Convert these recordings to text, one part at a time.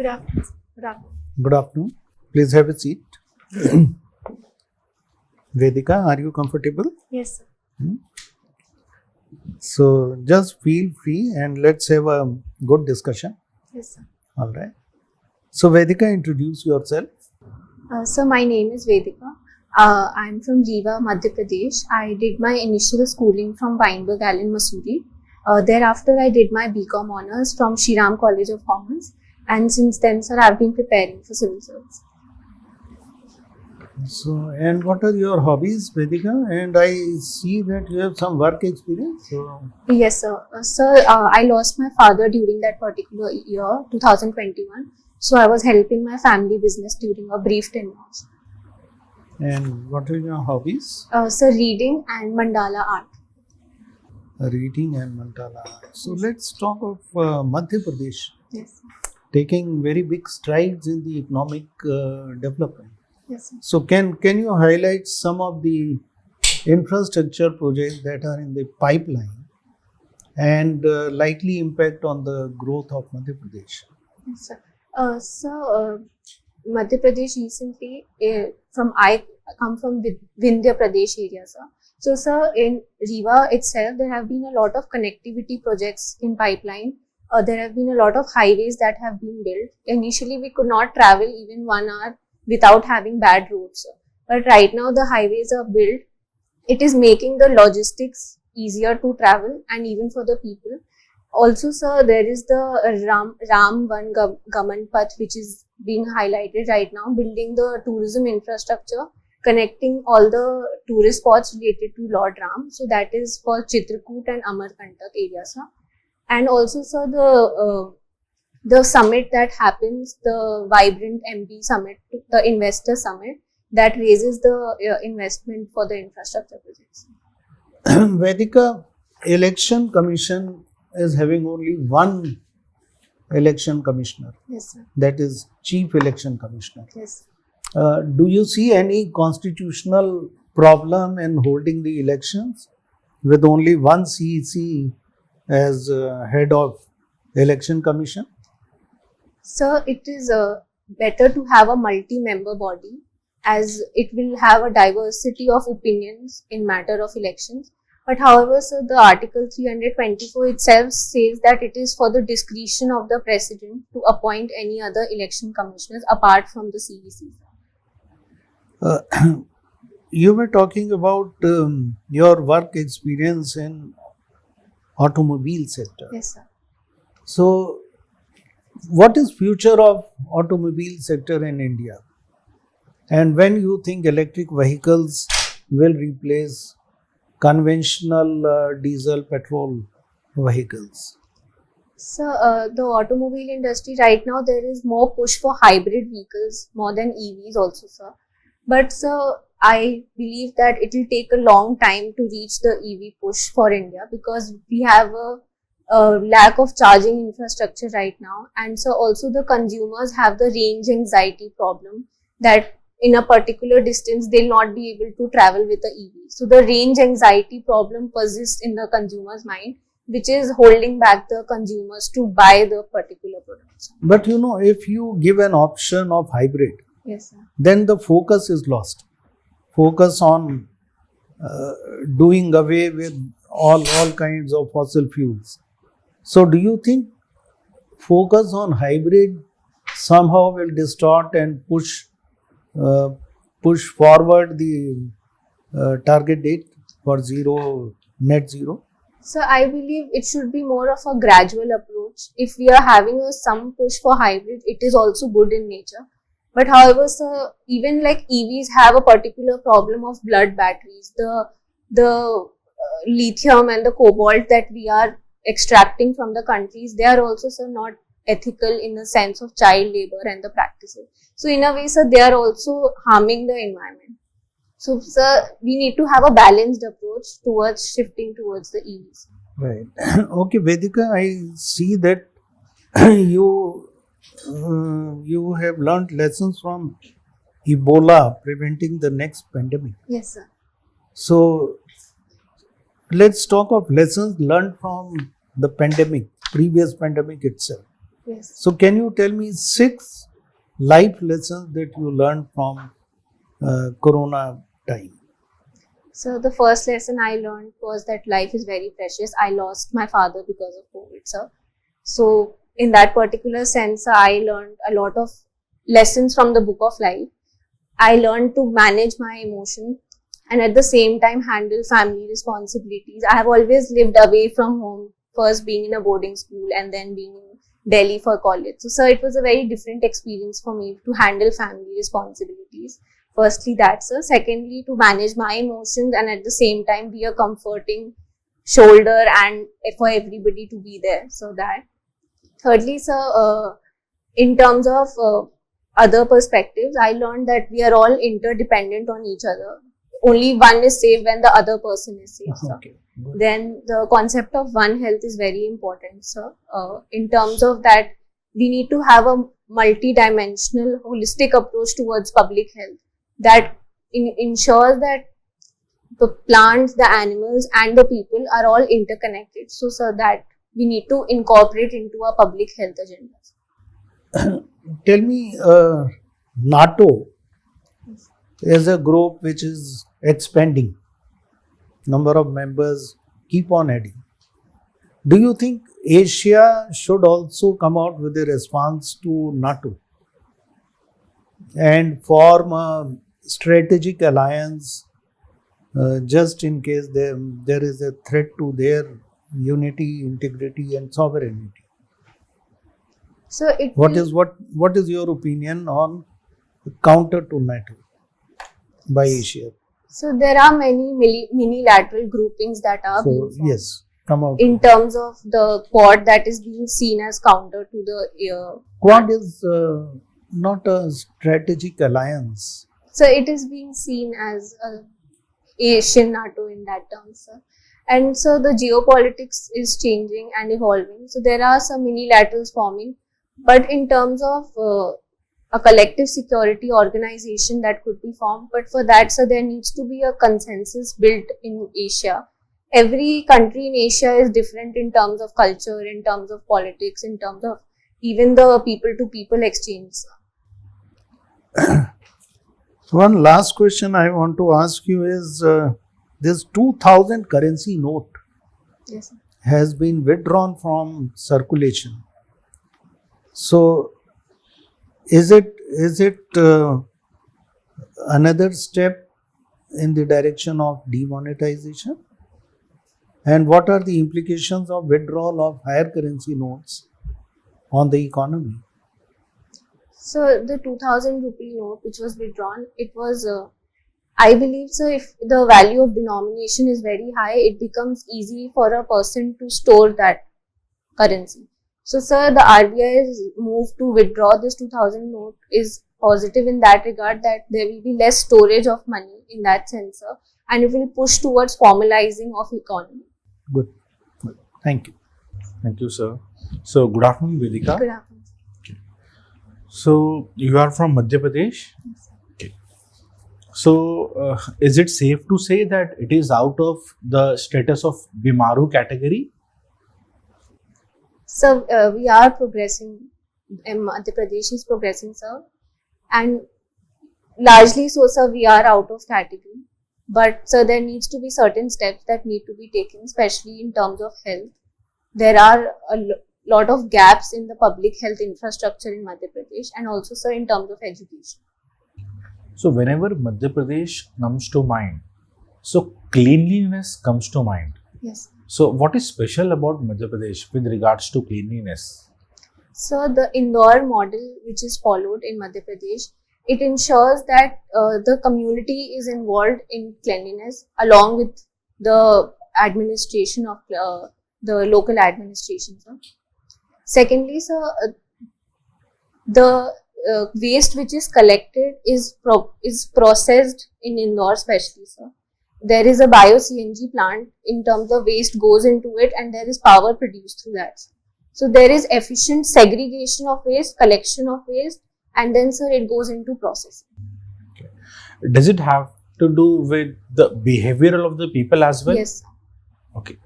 Good afternoon. Good afternoon. Good afternoon. Please have a seat. Vedika, are you comfortable? Yes, sir. So just feel free and let's have a good discussion. Yes, sir. All right. So Vedika, introduce yourself. So my name is Vedika. I'm from Rewa, Madhya Pradesh. I did my initial schooling from Weinberg Allen, Mussoorie. Thereafter, I did my BCom honors from Shriram College of Commerce. And since then, sir, I've been preparing for civil service. So, and what are your hobbies, Vedika? And I see that you have some work experience. So, Yes, sir. I lost my father during that particular year, 2021. So I was helping my family business during a brief tenure. and what are your hobbies? Sir, reading and mandala art. Reading and mandala. So let's talk of Madhya Pradesh Yes, sir. taking very big strides in the economic development. Yes, sir. So can you highlight some of the infrastructure projects that are in the pipeline and likely impact on the growth of Madhya Pradesh? Yes, sir. Madhya Pradesh recently, I come from Vindhya Pradesh area, sir. So, sir, in Rewa itself, there have been a lot of connectivity projects in pipeline. There have been a lot of highways that have been built. Initially, we could not travel even 1 hour without having bad roads, sir. But right now, the highways are built. It is making the logistics easier to travel and even for the people. Also, sir, there is the Ram Van Gaman Path, which is being highlighted right now, building the tourism infrastructure, connecting all the tourist spots related to Lord Ram. So that is for Chitrakoot and Amarkantak area, sir. And also, sir, the summit that happens, the Vibrant MP Summit, the Investor Summit, that raises the investment for the infrastructure projects. Vedika, Election Commission is having only one election commissioner, Yes, sir. that is Chief Election Commissioner. Yes. Do you see any constitutional problem in holding the elections with only one CEC as head of Election Commission? Sir, it is better to have a multi-member body as it will have a diversity of opinions in matter of elections. But however, sir, the Article 324 itself says that it is for the discretion of the President to appoint any other election commissioners apart from the CEC. You were talking about your work experience in automobile sector. Yes, sir. So, what is future of automobile sector in India? And when you think electric vehicles will replace conventional diesel petrol vehicles? So, the automobile industry right now, there is more push for hybrid vehicles more than EVs also, sir. But, sir, I believe that it will take a long time to reach the EV push for India because we have a lack of charging infrastructure right now. And so also the consumers have the range anxiety problem that in a particular distance, they'll not be able to travel with the EV. So the range anxiety problem persists in the consumer's mind, which is holding back the consumers to buy the particular products. But you know, if you give an option of hybrid, Yes, sir. then the focus is lost. Focus on doing away with all kinds of fossil fuels. So do you think focus on hybrid somehow will distort and push forward the target date for net zero? So I believe it should be more of a gradual approach. If we are having some push for hybrid, it is also good in nature. But however, sir, even like EVs have a particular problem of blood batteries. The lithium and the cobalt that we are extracting from the countries, they are also, sir, not ethical in the sense of child labor and the practices. So in a way, sir, they are also harming the environment. So, sir, we need to have a balanced approach towards shifting towards the EVs. Right. Okay, Vedika, I see that you have learned lessons from Ebola preventing the next pandemic. Yes, sir. So let's talk of lessons learned from the previous pandemic itself. Yes. So can you tell me 6 life lessons that you learned from Corona time? So the first lesson I learned was that life is very precious. I lost my father because of COVID, sir. So in that particular sense, I learned a lot of lessons from the book of life. I learned to manage my emotion and at the same time handle family responsibilities. I have always lived away from home, first being in a boarding school and then being in Delhi for college. So, sir, it was a very different experience for me to handle family responsibilities. Firstly, that, sir. Secondly, to manage my emotions and at the same time be a comforting shoulder and for everybody to be there. So that. Thirdly, sir, in terms of other perspectives, I learned that we are all interdependent on each other. Only one is safe when the other person is safe, sir. Okay. Good. Then the concept of One Health is very important, sir. In terms of that, we need to have a multi-dimensional, holistic approach towards public health that ensures that the plants, the animals, and the people are all interconnected. So, sir, that we need to incorporate into our public health agenda. Tell me, NATO is a group which is expanding. Number of members keep on adding. Do you think Asia should also come out with a response to NATO and form a strategic alliance just in case there is a threat to their unity, integrity, and sovereignty? So What is your opinion on counter to NATO by Asia? So there are many minilateral groupings that are being formed. Yes, come out. In terms of the Quad that is being seen as counter to the Quad is not a strategic alliance. So it is being seen as Asian NATO in that term, sir. And so the geopolitics is changing and evolving. So there are some minilaterals forming, but in terms of a collective security organization that could be formed. But for that, so there needs to be a consensus built in Asia. Every country in Asia is different in terms of culture, in terms of politics, in terms of even the people-to-people exchange. One last question I want to ask you is this 2000 currency note Yes, sir. has been withdrawn from circulation. So is it another step in the direction of demonetization? And what are the implications of withdrawal of higher currency notes on the economy? So the 2000 rupee note which was withdrawn, it was, I believe, so if the value of denomination is very high, it becomes easy for a person to store that currency. So, sir, the RBI's move to withdraw this 2000 note is positive in that regard, that there will be less storage of money in that sense, sir, and it will push towards formalizing of economy. Good. Thank you. Thank you, sir. So, good afternoon, Vedika. Good afternoon. So, you are from Madhya Pradesh? Okay. So, is it safe to say that it is out of the status of Bimaru category? So, we are progressing, Madhya Pradesh is progressing, sir, and largely so, sir, we are out of category. But, sir, there needs to be certain steps that need to be taken, especially in terms of health. There are a lot of gaps in the public health infrastructure in Madhya Pradesh, and also, sir, in terms of education. So, whenever Madhya Pradesh comes to mind, so cleanliness comes to mind. Yes. So, what is special about Madhya Pradesh with regards to cleanliness? So, the Indore model, which is followed in Madhya Pradesh, it ensures that the community is involved in cleanliness along with the administration of the local administration. Sir. Secondly, sir, the waste which is collected is processed in Indore, especially, sir. There is a bio-CNG plant in terms of waste goes into it, and there is power produced through that. So there is efficient segregation of waste, collection of waste, and then, sir, it goes into processing. Okay. Does it have to do with the behavioral of the people as well? Yes, sir. Okay.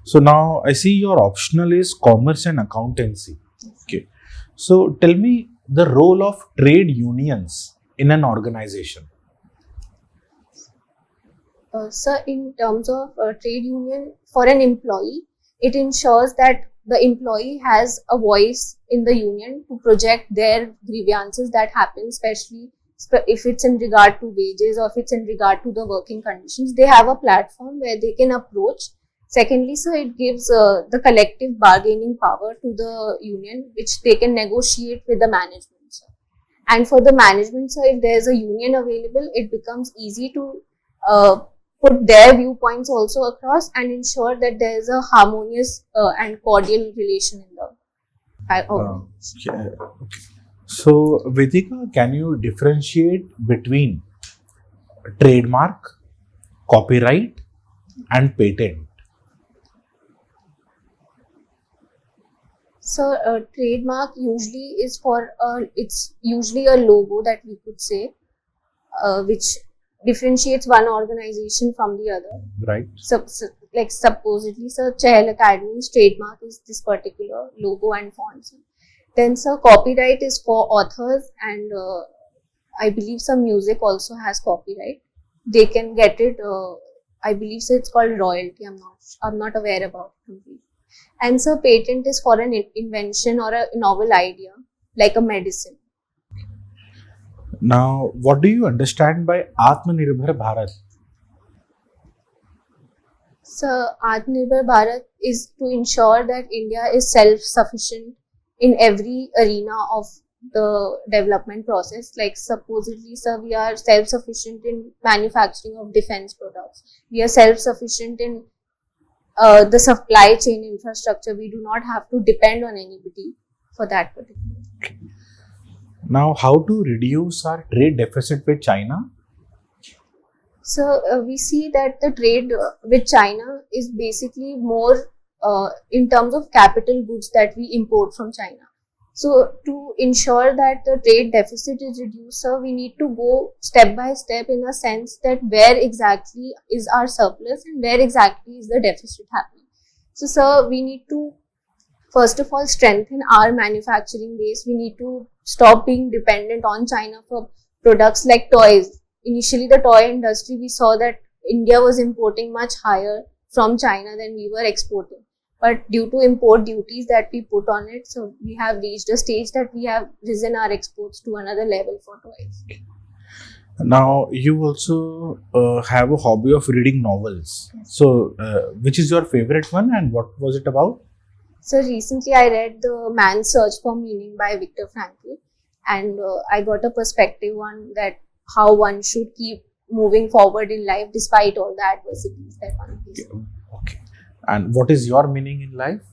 So now I see your optional is commerce and accountancy. Yes. Okay. So tell me the role of trade unions in an organization. So, in terms of trade union for an employee, it ensures that the employee has a voice in the union to project their grievances that happen, especially if it's in regard to wages or if it's in regard to the working conditions. They have a platform where they can approach. Secondly, so it gives the collective bargaining power to the union, which they can negotiate with the management. So. And for the management, so if there's a union available, it becomes easy to put their viewpoints also across and ensure that there is a harmonious and cordial relation in the organization. Okay. So, Vedika, can you differentiate between trademark, copyright, and patent? So, trademark usually is for it's usually a logo that we could say, which differentiates one organization from the other. Right. Like supposedly, Sir Chahal Academy's trademark is this particular logo and font. Then, Sir, copyright is for authors, and I believe some music also has copyright. They can get it. I believe so. It's called royalty. I'm not aware about it completely. And so, patent is for an invention or a novel idea, like a medicine. Now, what do you understand by Atmanirbhar Bharat? So, Atmanirbhar Bharat is to ensure that India is self-sufficient in every arena of the development process. Like supposedly, sir, we are self-sufficient in manufacturing of defense products. We are self-sufficient in the supply chain infrastructure. We do not have to depend on anybody for that particular. Now, how to reduce our trade deficit with China? So, we see that the trade with China is basically more in terms of capital goods that we import from China. So, to ensure that the trade deficit is reduced, sir, we need to go step by step in a sense that where exactly is our surplus and where exactly is the deficit happening. So, sir, we need to first of all strengthen our manufacturing base. We need to stop being dependent on China for products like toys. Initially, the toy industry, we saw that India was importing much higher from China than we were exporting. But due to import duties that we put on it, so we have reached a stage that we have risen our exports to another level for toys. Now, you also have a hobby of reading novels. Yes. So, which is your favorite one and what was it about? So, recently I read The Man's Search for Meaning by Viktor Frankl, and I got a perspective on that how one should keep moving forward in life despite all the adversities that one faces. Okay. And what is your meaning in life?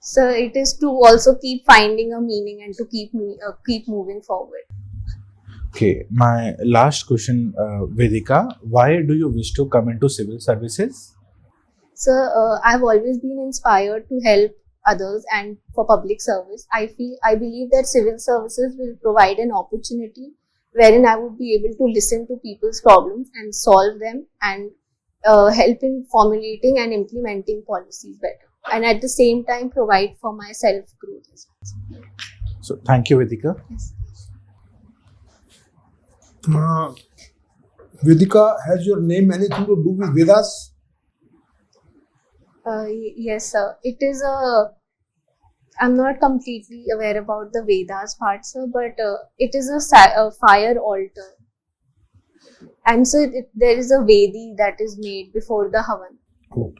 So it is to also keep finding a meaning and to keep moving forward. Okay. My last question, Vedika, why do you wish to come into civil services? So I've always been inspired to help others and for public service. I believe that civil services will provide an opportunity wherein I would be able to listen to people's problems and solve them and help in formulating and implementing policies better. And at the same time, provide for my self-growth as well. So, thank you, Vedika. Yes. Vedika, has your name anything to do with Vedas? Yes, sir. It is I'm not completely aware about the Vedas part, sir, but it is a fire altar. And so there is a Vedi that is made before the Havan. Good.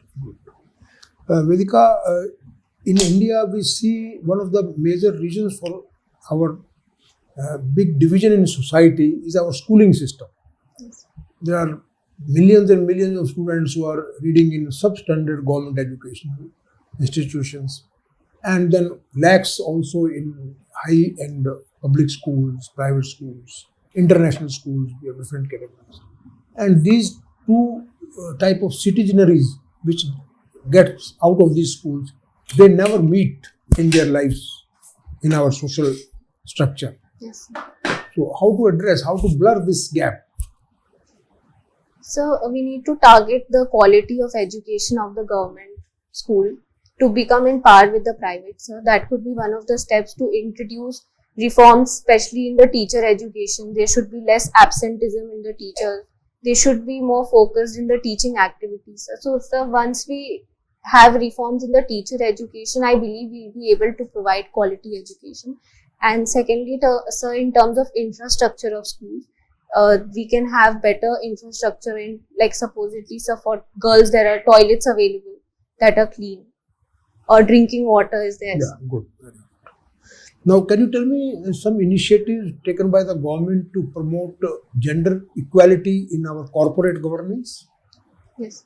Vedika, in India, we see one of the major reasons for our big division in society is our schooling system. Yes. There are millions and millions of students who are reading in substandard government educational institutions, and then lakhs also in high-end public schools, private schools, international schools. We have different categories, and these two type of citizanaries which get out of these schools, they never meet in their lives in our social structure. Yes. So how to blur this gap? So we need to target the quality of education of the government school to become in par with the private. So that could be one of the steps to introduce reforms, especially in the teacher education. There should be less absenteeism in the teachers. They should be more focused in the teaching activities. So sir, once we have reforms in the teacher education, I believe we'll be able to provide quality education. And secondly, sir, in terms of infrastructure of schools, we can have better infrastructure in, like supposedly, so for girls there are toilets available that are clean, or drinking water is there. Yeah, good. Very good. Now, can you tell me some initiatives taken by the government to promote gender equality in our corporate governance? Yes.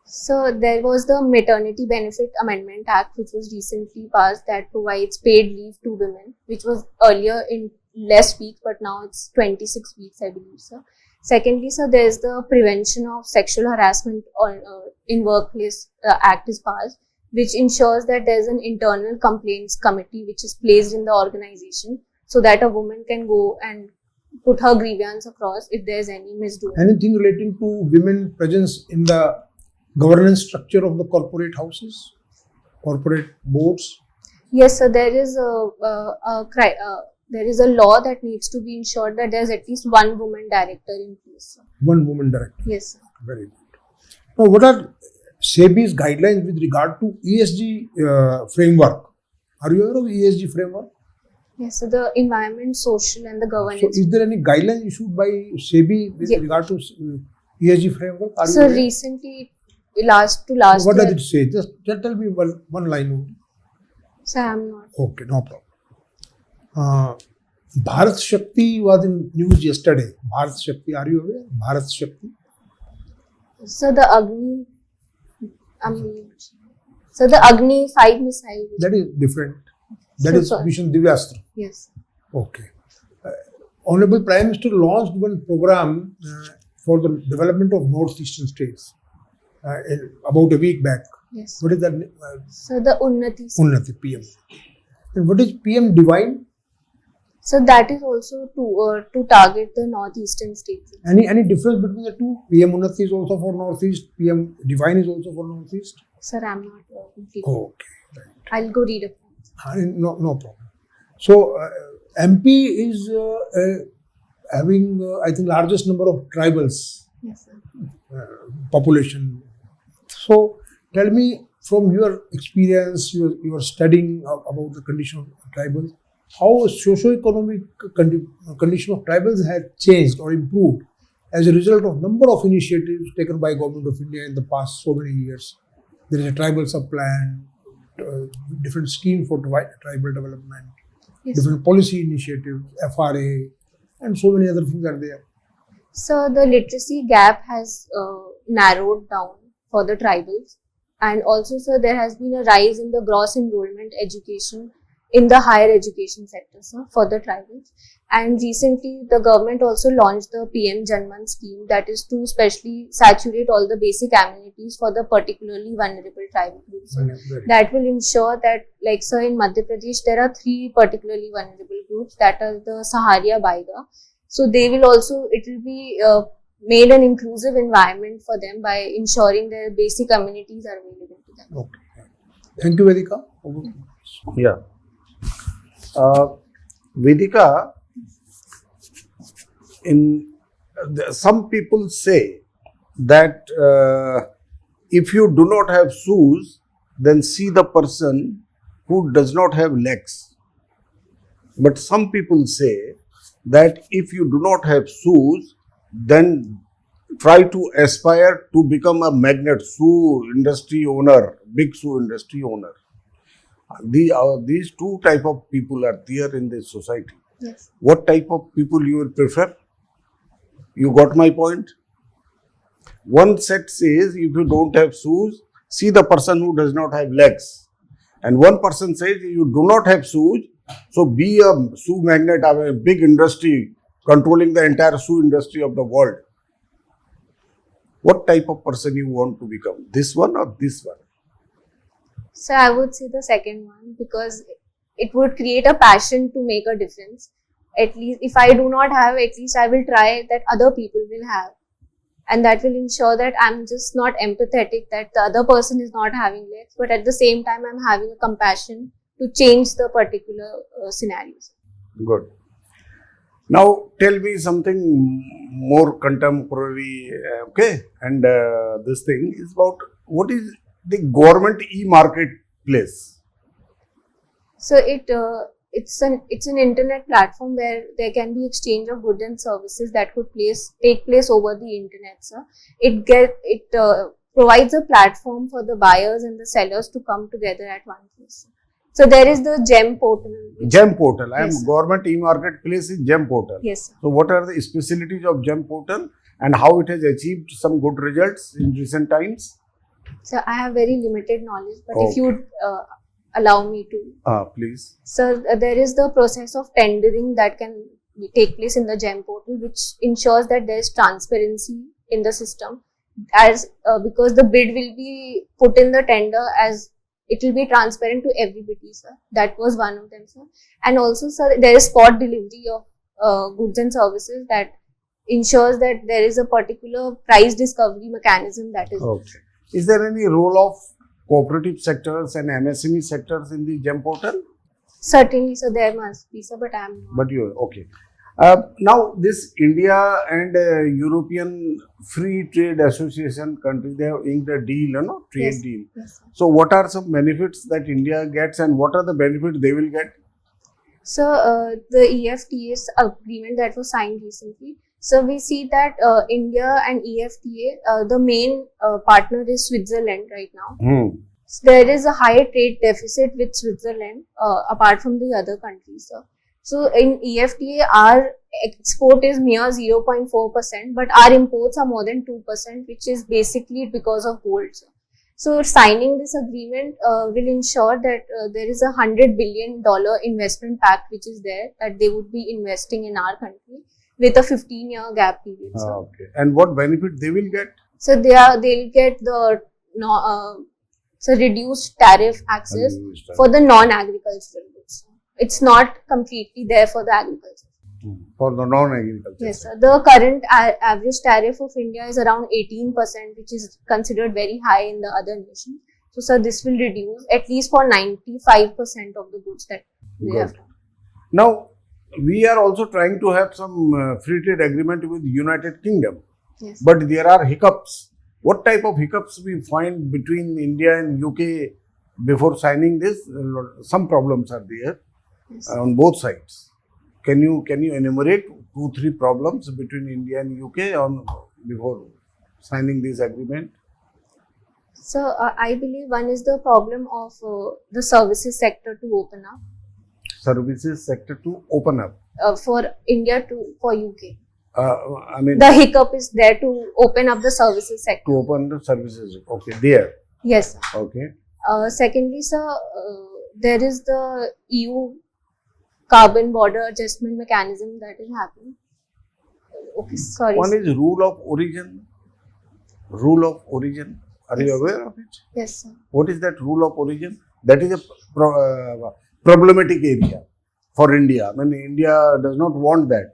So there was the Maternity Benefit Amendment Act, which was recently passed, that provides paid leave to women, which was earlier in less weeks, but now it's 26 weeks, I believe, sir. Secondly, sir, there is the Prevention of Sexual Harassment in Workplace Act is passed, which ensures that there's an internal complaints committee which is placed in the organization, so that a woman can go and put her grievance across if there's any misdoing. Anything relating to women presence in the governance structure of the corporate houses, corporate boards? Yes, sir. There is a law that needs to be ensured that there's at least one woman director in place, sir. One woman director. Yes, sir. Very good. Now, what are SEBI's guidelines with regard to ESG framework? Are you aware of ESG framework? Yes, so the environment, social, and the So, governance. is there any guidelines issued by SEBI with Yeah. regard to ESG framework? Are you So aware? recently, last What year. does it say? Just tell me one line only. So I'm not. Okay, no problem. Bharat Shakti was in news yesterday. Bharat Shakti, are you aware? Bharat Shakti. So the Agni. So the Agni 5 missile. That is different. That So is sorry. Mission Divyastra. Yes. Okay. Honorable Prime Minister launched one program for the development of northeastern states about a week back. Yes. What is that? So the Unnati. Unnati, PM. And what is PM Divine? So that is also to target the northeastern states. Any difference between the two? PM Unnati is also for northeast. PM Divine is also for northeast. Sir, I'm not completely. Okay. Right. I'll go read it. No problem. So MP is having I think largest number of tribals Yes, sir. population. So tell me from your experience, you are studying about the condition of tribals. How socio-economic condition of tribals has changed or improved as a result of number of initiatives taken by Government of India in the past so many years. There is a tribal sub-plan, different scheme for tribal development, Yes. different policy initiatives, FRA, and so many other things are there. So the literacy gap has narrowed down for the tribals, and also, sir, there has been a rise in the gross enrollment education in the higher education sector, sir, for the tribals. And recently, the government also launched the PM Janman scheme, that is to specially saturate all the basic amenities for the particularly vulnerable tribal groups. Very- That will ensure that, like, sir, in Madhya Pradesh, there are 3 particularly vulnerable groups, that are the Saharia Baiga. So they will also, it will be made an inclusive environment for them by ensuring their basic amenities are available to them. Okay. Thank you, Vedika. Yeah. Vedika, some people say that if you do not have shoes, then see the person who does not have legs. But some people say that if you do not have shoes, then try to aspire to become a magnet shoe industry owner, big shoe industry owner. These two type of people are there in this society. Yes. What type of people you will prefer? You got my point? One set says if you don't have shoes, see the person who does not have legs. And one person says you do not have shoes, so be a shoe magnet of a big industry controlling the entire shoe industry of the world. What type of person you want to become? This one or this one? So I would say the second one, because it would create a passion to make a difference. At least if I do not have, at least I will try that other people will have. and that will ensure that I'm just not empathetic that the other person is not having legs, but at the same time I'm having a compassion to change the particular scenarios. Good. Now tell me something more contemporary, okay? And this thing is about what is the government e-marketplace? So it's an internet platform where there can be exchange of goods and services that could take place over the internet. So it provides a platform for the buyers and the sellers to come together at one place. So there is the GEM portal. GEM portal. I am Yes, sir. government e-marketplace is GEM portal. Yes, sir. So what are the specialties of GEM portal and how it has achieved some good results in recent times? So I have very limited knowledge, but Okay. if you would allow me to. Please. So there is the process of tendering that can take place in the GEM portal, which ensures that there is transparency in the system, as because the bid will be put in the tender as it will be transparent to everybody, sir. That was one of them, sir. And also, sir, there is spot delivery of goods and services that ensures that there is a particular price discovery mechanism that is. Okay. Is there any role of cooperative sectors and MSME sectors in the GEM portal? Certainly, so there must be, sir, but I am not. But you okay. Now this India and European Free Trade Association country, they have inked a deal, trade Yes. deal. Yes, sir. So what are some benefits that India gets and what are the benefits they will get? So the EFTA agreement that was signed recently. So we see that India and EFTA, the main partner is Switzerland right now. So there is a high trade deficit with Switzerland apart from the other countries. So in EFTA, our export is mere 0.4%, but our imports are more than 2%, which is basically because of gold. So signing this agreement will ensure that there is $100 billion investment pact which is there, that they would be investing in our country with a 15-year gap period. Okay. And what benefit they will get? So they'll get the reduced tariff access for the non-agricultural goods. It's not completely there for the agriculture. For the non-agriculture. Yes, sir. The current average tariff of India is around 18%, which is considered very high in the other nations. So, sir, this will reduce at least for 95% of the goods that we have. Now, we are also trying to have some free trade agreement with United Kingdom. Yes. But there are hiccups. What type of hiccups we find between India and UK before signing this? Some problems are there on both sides. Can you enumerate 2-3 problems between India and UK before signing this agreement? So I believe one is the problem of the services sector to open up. Services sector to open up. For India for UK. I mean, the hiccup is there to open up the services sector. to open the services. Okay, there. Yes, sir. Okay. Secondly, sir, there is the EU carbon border adjustment mechanism that is happening. Okay, sorry. One is rule of origin. Rule of origin. Are you Yes. aware of it? Yes, sir. What is that rule of origin? That is a problematic area for India. I mean, India does not want that.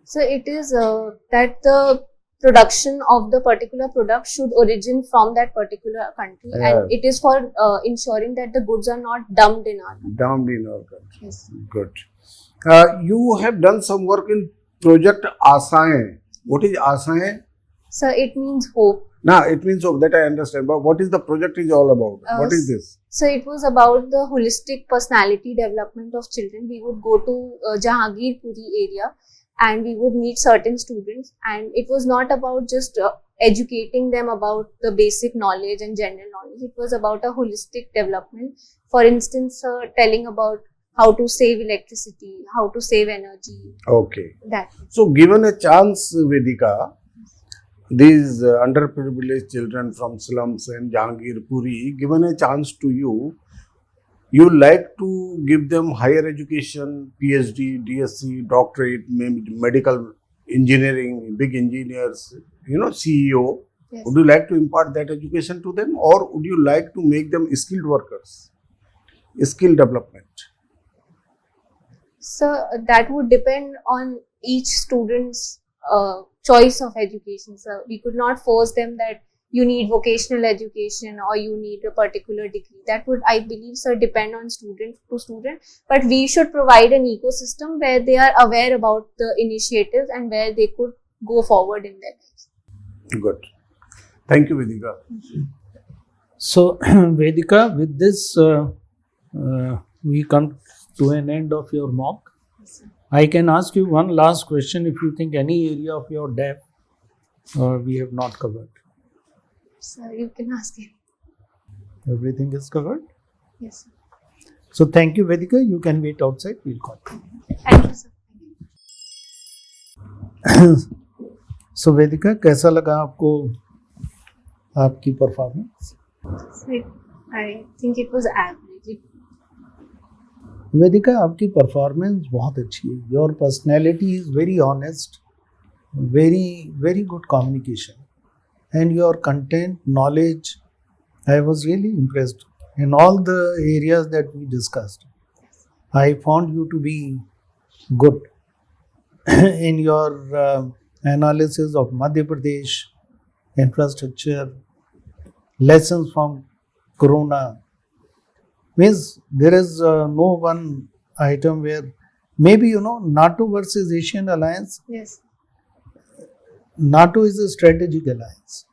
So it is that the production of the particular product should origin from that particular country, and it is for ensuring that the goods are not dumped in our country. Dumped in our country. Yes. Good. You have done some work in project Asaएं. What is Asaएं? So it means hope. Now, it means hope, that I understand. But what is the project is all about? What is this? So it was about the holistic personality development of children. We would go to Jahangirpuri area and we would meet certain students, and it was not about just educating them about the basic knowledge and general knowledge. It was about a holistic development. For instance, telling about how to save electricity, how to save energy. Okay. That. So, given a chance, Vedika, these underprivileged children from slums and Jahangirpuri, given a chance to you, you like to give them higher education, PhD, DSc, doctorate, maybe medical engineering, big engineers, CEO. Yes. Would you like to impart that education to them, or would you like to make them skilled workers? Skill development. So that would depend on each student's choice of education. So we could not force them that you need vocational education or you need a particular degree. That would, I believe, sir, depend on student to student. But we should provide an ecosystem where they are aware about the initiatives and where they could go forward in their lives. Good. Thank you, Vedika. So, Vedika, with this, we come to an end of your mock. Yes, sir. I can ask you one last question if you think any area of your depth we have not covered. So you can ask him. Everything is covered. Yes, sir. So, thank you, Vedika. You can wait outside. We'll call you. Thank you, sir. So, Vedika, कैसा लगा आपको आपकी performance? So I think it was average. वेदिका, आपकी performance बहुत अच्छी है. Your personality is very honest, very good communication, and your content knowledge, I was really impressed in all the areas that we discussed. I found you to be good in your analysis of Madhya Pradesh infrastructure, lessons from Corona. Means there is no one item where maybe, NATO versus Asian alliance. Yes. NATO is a strategic alliance.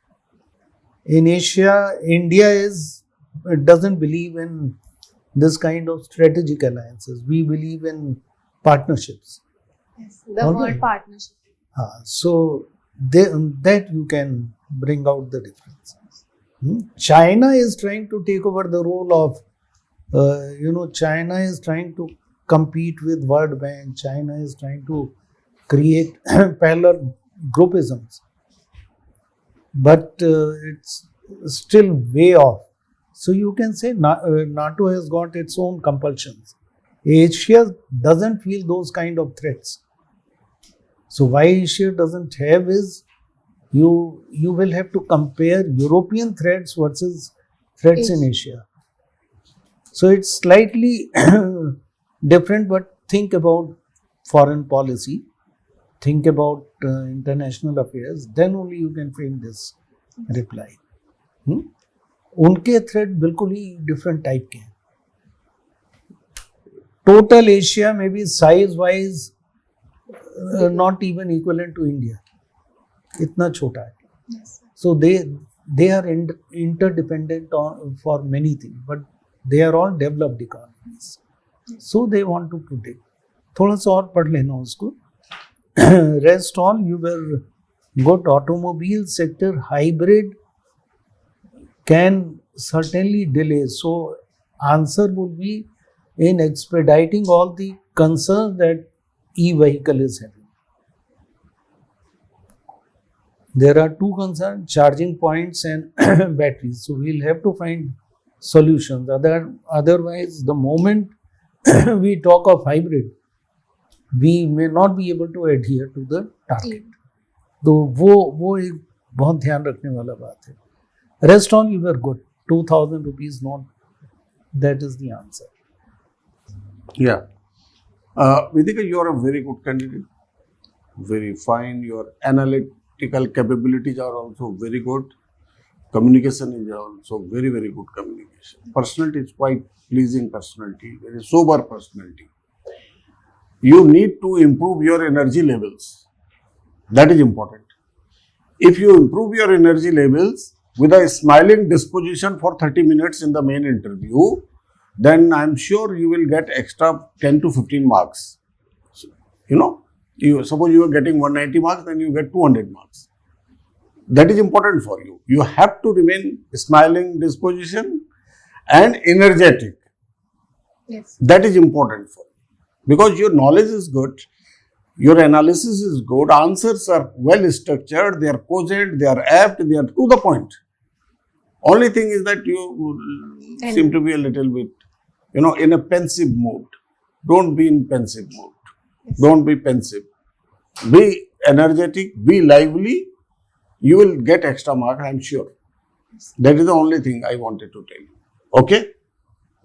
In Asia, India doesn't believe in this kind of strategic alliances. We believe in partnerships. Yes. The Okay. word partnership. So that you can bring out the difference. China is trying to take over the role of, China is trying to compete with World Bank. China is trying to create parallel groupisms. But it's still way off. So you can say NATO has got its own compulsions. Asia doesn't feel those kind of threats. So why Asia doesn't have is you will have to compare European threats versus threats in Asia. So it's slightly different, but think about foreign policy, think about international affairs, then only you can frame this reply. उनके threat बिल्कुल ही different type के हैं. Total Asia में भी size wise not even equivalent to India, इतना छोटा है. Yes. So they are interdependent for many thing, but they are all developed economies. So they want to protect. थोड़ा सा और पढ़ लेना उसको. Rest all you were good. Automobile sector hybrid can certainly delay. So answer would be in expediting all the concerns that e-vehicle is having. There are two concerns, charging points and batteries. So we'll have to find solutions. Otherwise, the moment we talk of hybrid, we may not be able to adhere to the target. तो वो एक बहुत ध्यान रखने वाला बात है. Rest all you were good. 2,000 rupees not. That is the answer. Yeah. Vedika, you are a very good candidate. Very fine. Your analytical capabilities are also very good. Communication is also very, very good communication. Personality is quite pleasing personality. Very sober personality. You need to improve your energy levels. That is important. If you improve your energy levels with a smiling disposition for 30 minutes in the main interview, then I'm sure you will get extra 10 to 15 marks. So, you suppose you are getting 190 marks, then you get 200 marks. That is important for you. You have to remain smiling disposition and energetic. Yes. That is important for you. Because your knowledge is good, your analysis is good, answers are well structured, they are cogent, they are apt, they are to the point. Only thing is that you seem to be a little bit, in a pensive mood. Don't be in pensive mood. Yes. Don't be pensive. Be energetic, be lively. You will get extra mark, I am sure. Yes. That is the only thing I wanted to tell you. Okay?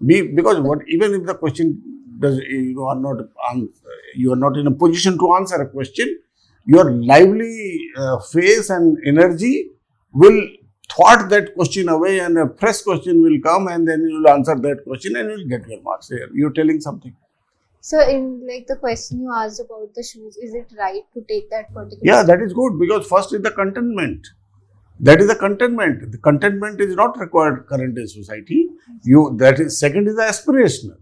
Because even if the question you are not in a position to answer a question, your lively face and energy will thwart that question away, and a fresh question will come, and then you will answer that question and you will get your marks here. You're telling something. So in like the question you asked about the shoes, is it right to take that particular? Yeah, that is good, because first is the contentment. That is the contentment. The contentment is not required current day society. That is second is the aspirational.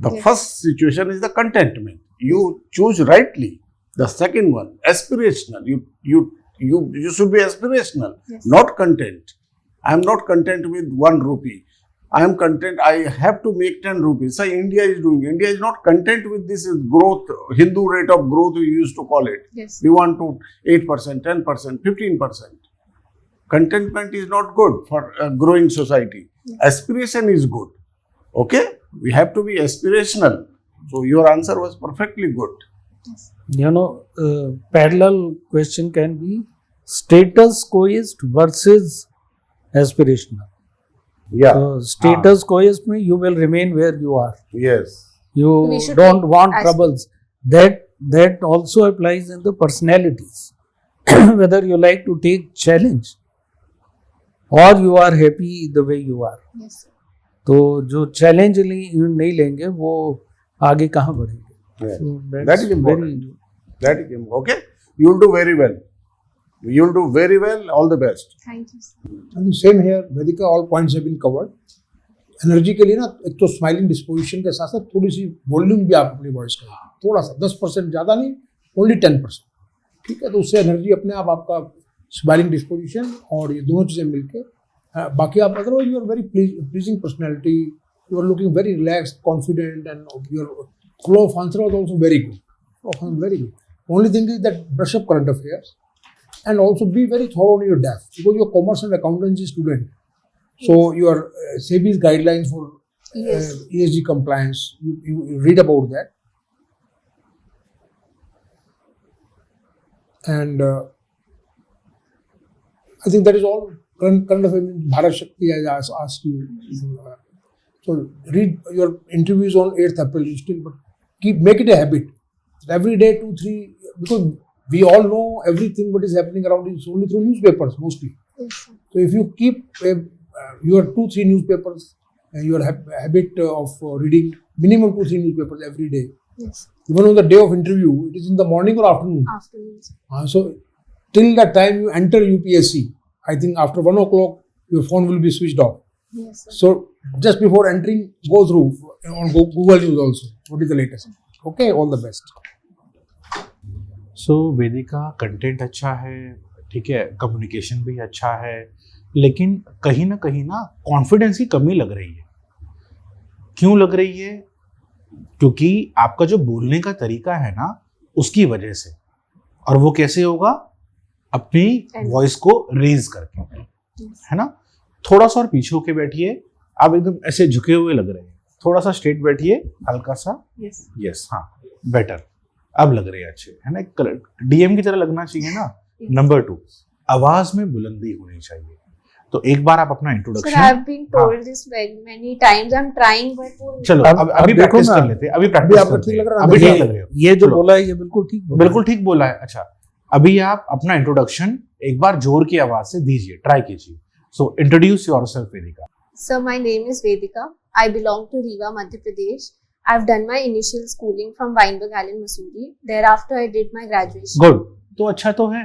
The Yes. first situation is the contentment. You choose rightly. The second one, aspirational. You should be aspirational, Yes. not content. I am not content with 1 rupee. I am content. I have to make 10 rupees. So India is doing. India is not content with this growth, Hindu rate of growth we used to call it. Yes. We want to 8%, 10%, 15%. Contentment is not good for a growing society. Yes. Aspiration is good. Okay? We have to be aspirational. So your answer was perfectly good. Yes. You know, parallel question can be status quoist versus aspirational. Yeah. So status quoist means you will remain where you are. Yes. You We should don't take want as- troubles. That also applies in the personalities. Whether you like to take challenge or you are happy the way you are. Yes. तो जो challenge नहीं लेंगे वो आगे कहाँ बढ़ेंगे. Yeah. So That is important. That is okay. You will do very well. You will do very well. All the best. Thank you. Sir. And same here, Vedika, all points have been covered. Energy के लिए ना एक तो smiling disposition के साथ साथ थोड़ी सी volume भी आप अपनी वॉइस का थोड़ा सा 10% ज़्यादा नहीं, ओनली 10%. ठीक है, तो उससे एनर्जी अपने आप आपका स्माइलिंग डिस्पोजिशन और ये दोनों चीज़ें मिलके बाकी आप otherwise you are very pleasing personality, you are looking very relax, confident and your flow of answer was also very good. Very good. Only thing is that brush up current affairs and also be very thorough on your DAF because you're commerce and accountancy student. So your SEBI's guidelines for Yes. ESG compliance, you read about that. And I think that is all. Current affairs, Bharat Shakti, as I asked you. So read your interviews on 8th April still, but make it a habit. Every day 2-3, because we all know everything what is happening around is only through newspapers mostly. Yes. Sir. So if you keep your 2-3 newspapers, your habit of reading minimum 2-3 newspapers every day. Yes. Even on the day of interview, it is in the morning or afternoon. Afternoons. So till the time you enter UPSC, I think after 1 o'clock your phone will be switched off. Yes. Sir. So just before entering, go through on Google News also. What is the latest? Okay, all the best. So Vedika content अच्छा है, ठीक है, communication भी अच्छा है, लेकिन कहीं ना कॉन्फिडेंस की कमी लग रही है. क्यों लग रही है? क्योंकि आपका जो बोलने का तरीका है ना, उसकी वजह से. और वो कैसे होगा? अपनी वॉइस को रेज करके, है ना. थोड़ा सा और पीछे होके बैठिए, आप एकदम ऐसे झुके हुए लग रहे हैं. थोड़ा सा स्ट्रेट बैठिए, हल्का सा. यस, हाँ, बेटर. अब लग रहे हैं अच्छे, है ना. डीएम की तरह लगना चाहिए ना. नंबर 2, आवाज में बुलंदी होनी चाहिए. तो एक बार आप अपना Sir, introduction. I've been told this very many times. I'm trying, but चलो अभी देखो प्रैक्टिस ना. कर लेते हैं. अभी प्रैक्टिस आपको करते ठीक हैं. लग रहा है? अभी ठीक ये- लग रहे हो. ये जो चलो. बोला है ये बिल्कुल ठीक बोला. बिल्कुल ठीक बोला है. अच्छा, अभी आप अपना इंट्रोडक्शन एक बार जोर की आवाज से दीजिए, ट्राई कीजिए. So introduce yourself Vedika. Sir, my name is Vedika. I belong to Rewa, Madhya Pradesh. I've done my initial schooling from Weinberg Island, Missouri. Thereafter, I did my graduation. Good. तो अच्छा तो है.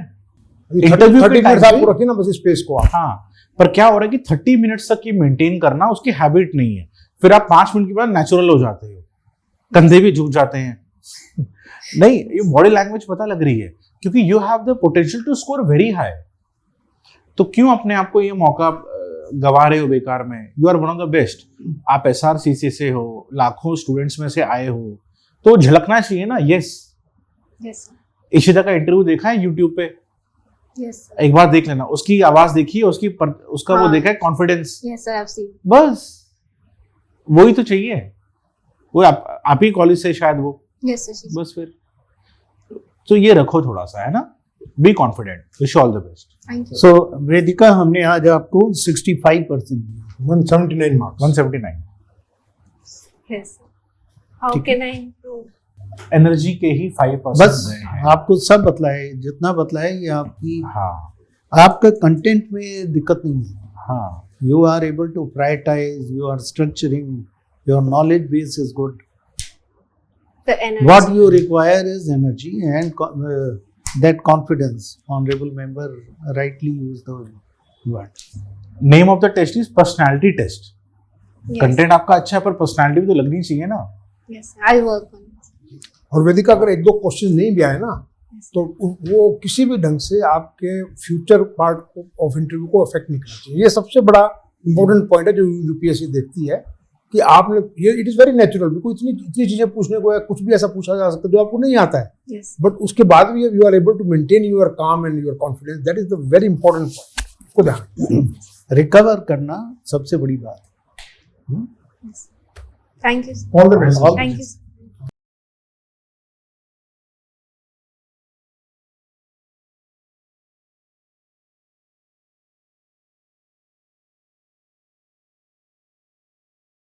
30 Interview के minute time आपको पे- रखिए ना बस स्पेस को आप. हाँ, पर क्या हो रहा है कि 30 मिनट्स तक ये मेंटेन करना उसकी हैबिट नहीं है. फिर आप 5 मिनट के बाद नेचुरल हो जाते हो, कंधे भी झुक जाते हैं. नहीं, ये बॉडी लैंग्वेज पता लग रही है, क्योंकि you have the potential to score very high. तो क्यों अपने आप को ये मौका गवा रहे हो बेकार में? You are one of the best. आप SRCC से हो, लाखों स्टूडेंट्स में से आए हो, तो झलकना चाहिए ना. Yes, Yes, sir. इशिता का इंटरव्यू देखा है यूट्यूब पे, Yes, sir. एक बार देख लेना. उसकी आवाज देखिए, उसका वो हाँ. देखा है confidence. Yes, sir. I've seen. बस वही तो चाहिए. वो आप ही कॉलेज से शायद वो. Yes, sir. She's. बस फिर तो ये रखो थोड़ा सा, है ना. Be confident. Wish all the best. Thank you. सो वेदिका, हमने आज आपको 65% दिया. 179 marks. 179. Yes. How ठीक can I improve? एनर्जी के ही 5% बस आपको सब बतलाए, जितना बतलाए ये आपकी, हाँ आपका कंटेंट में दिक्कत नहीं है. हाँ You are able to prioritize, you are structuring, your knowledge base is good. The energy. What you require is energy and that confidence. Honorable member rightly used the word. Name of the test is personality test. Yes. Content आपका अच्छा है पर personality भी तो लगनी चाहिए ना. Yes, I'll work on it. और वेदिका अगर एक दो क्वेश्चन नहीं भी आए ना तो वो किसी भी ढंग से आपके फ्यूचर पार्ट ऑफ इंटरव्यू को अफेक्ट नहीं करना चाहिए. ये सबसे बड़ा इंपॉर्टेंट पॉइंट है जो यूपीएससी देखती है कि आपने ये, it is very natural, because इतनी इतनी चीज़ें पूछने को है, कुछ भी ऐसा पूछा जा सकता है जो आपको नहीं आता है. Yes. बट उसके बाद भी you are able to maintain your काम and your confidence. That is the very important point को ध्यान. रिकवर करना सबसे बड़ी बात. Yes. Thank you. All the best. Thank you.